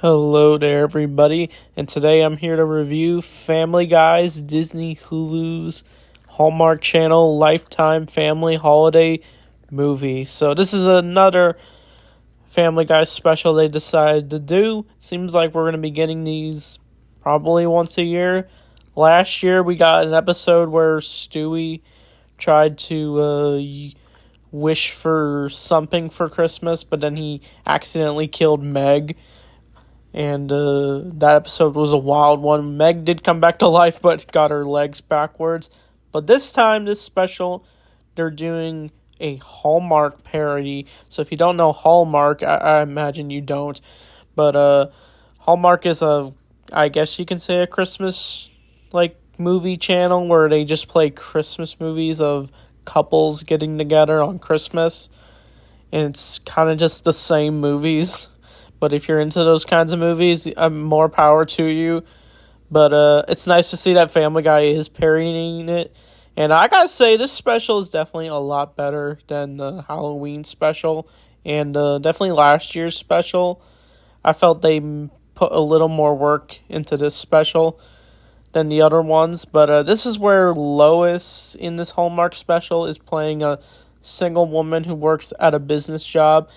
Hello there, everybody, and today I'm here to review Family Guy's Disney Hulu's Hallmark Channel Lifetime Family Holiday movie. So this is another Family Guy special they decided to do. Seems like we're going to be getting these probably once a year. Last year we got an episode where Stewie tried to wish for something for Christmas, but then he accidentally killed Meg. And that episode was a wild one. Meg did come back to life, but got her legs backwards. But this time, this special, they're doing a Hallmark parody. So if you don't know Hallmark, I imagine you don't. But Hallmark is I guess you can say a Christmas, movie channel where they just play Christmas movies of couples getting together on Christmas. And it's kind of just the same movies. But if you're into those kinds of movies, more power to you. But it's nice to see that Family Guy is parodying it. And I gotta say, this special is definitely a lot better than the Halloween special. And definitely last year's special. I felt they put a little more work into this special than the other ones. But this is where Lois in this Hallmark special is playing a single woman who works at a business job.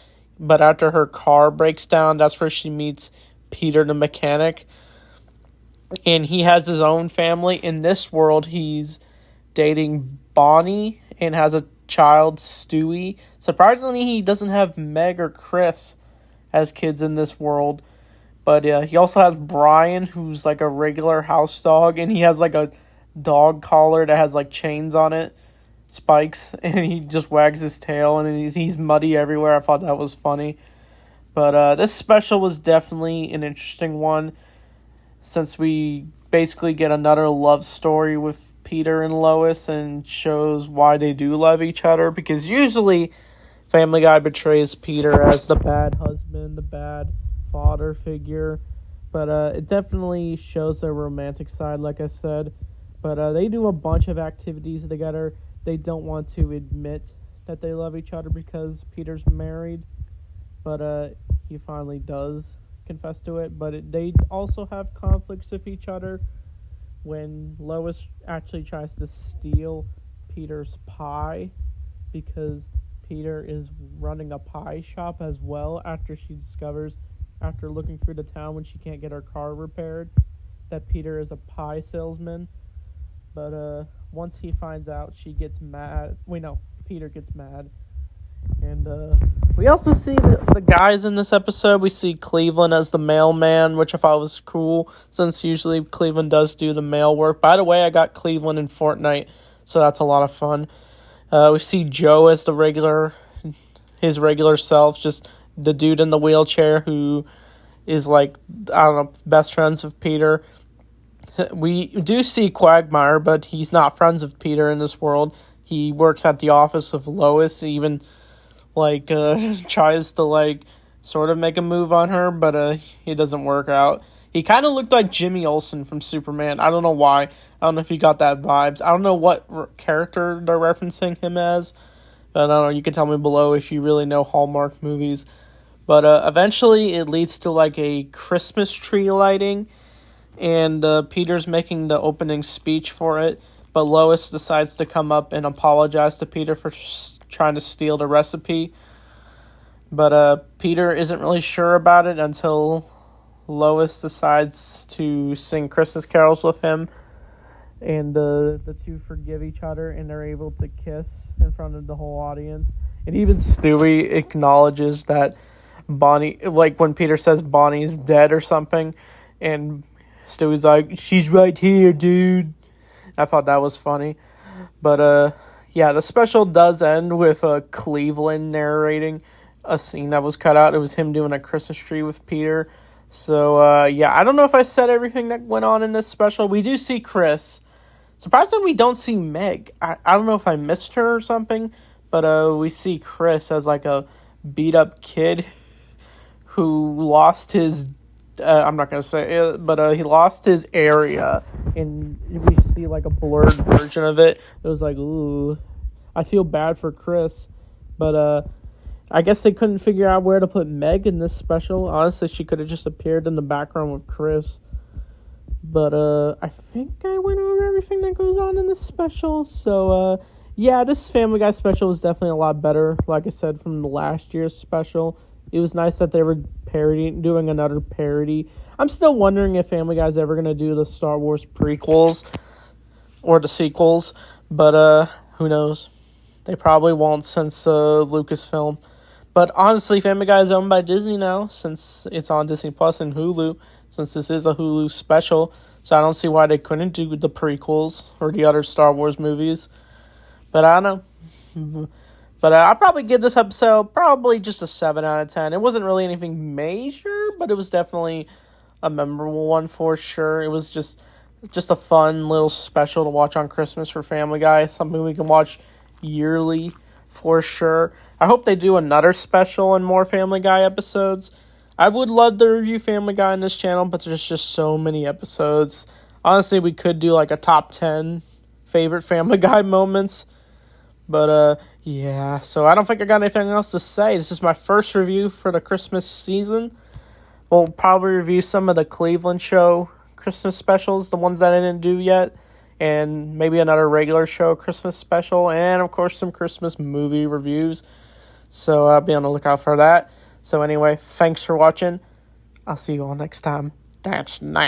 But after her car breaks down, that's where she meets Peter the mechanic. And he has his own family. In this world, he's dating Bonnie and has a child, Stewie. Surprisingly, he doesn't have Meg or Chris as kids in this world. But he also has Brian, who's like a regular house dog. And he has like a dog collar that has like chains on it. Spikes, and he just wags his tail, and he's muddy everywhere. I thought that was funny. But this special was definitely an interesting one, since we basically get another love story with Peter and Lois, and shows why they do love each other, because usually Family Guy portrays Peter as the bad husband, the bad father figure, but it definitely shows their romantic side, like I said. But they do a bunch of activities together. They don't want to admit that they love each other because Peter's married, but he finally does confess to it. But they also have conflicts with each other when Lois actually tries to steal Peter's pie, because Peter is running a pie shop as well after she discovers, after looking through the town when she can't get her car repaired, that Peter is a pie salesman. But once he finds out, she gets mad. Peter gets mad. And we also see the guys in this episode. We see Cleveland as the mailman, which I thought was cool, since usually Cleveland does do the mail work. By the way, I got Cleveland in Fortnite, so that's a lot of fun. We see Joe as his regular self, just the dude in the wheelchair who is best friends with Peter. We do see Quagmire, but he's not friends with Peter in this world. He works at the office of Lois. He even tries to sort of make a move on her, but it doesn't work out. He kind of looked like Jimmy Olsen from Superman. I don't know why. I don't know if you got that vibes. I don't know what character they're referencing him as. But I don't know. You can tell me below if you really know Hallmark movies. But eventually it leads to a Christmas tree lighting. And Peter's making the opening speech for it, but Lois decides to come up and apologize to Peter for trying to steal the recipe. But Peter isn't really sure about it until Lois decides to sing Christmas carols with him, and the two forgive each other, and they're able to kiss in front of the whole audience. And even Stewie acknowledges that Bonnie, when Peter says Bonnie's dead or something, and Stewie's like, she's right here, dude. I thought that was funny. But, the special does end with Cleveland narrating a scene that was cut out. It was him doing a Christmas tree with Peter. So, I don't know if I said everything that went on in this special. We do see Chris. Surprisingly, we don't see Meg. I don't know if I missed her or something, but we see Chris as a beat-up kid who lost his I'm not going to say it, but he lost his area, and we see a blurred version of it. It was ooh, I feel bad for Chris, but I guess they couldn't figure out where to put Meg in this special. Honestly, she could have just appeared in the background with Chris. But I think I went over everything that goes on in this special. So yeah, this Family Guy special was definitely a lot better. Like I said, from the last year's special, it was nice that they were doing another parody. I'm still wondering if Family Guy's ever gonna do the Star Wars prequels or the sequels, but who knows? They probably won't since Lucasfilm. But honestly, Family Guy is owned by Disney now, since it's on Disney Plus and Hulu, since this is a Hulu special. So I don't see why they couldn't do the prequels or the other Star Wars movies. But I don't know. But I'll probably give this episode probably just a 7 out of 10. It wasn't really anything major, but it was definitely a memorable one for sure. It was just a fun little special to watch on Christmas for Family Guy. Something we can watch yearly for sure. I hope they do another special and more Family Guy episodes. I would love to review Family Guy on this channel, but there's just so many episodes. Honestly, we could do like a top 10 favorite Family Guy moments. But yeah, so I don't think I got anything else to say. This is my first review for the Christmas season. We'll probably review some of the Cleveland show Christmas specials, the ones that I didn't do yet, and maybe another regular show Christmas special, and of course some Christmas movie reviews. So I'll be on the lookout for that. So anyway, thanks for watching. I'll see you all next time. That's nice.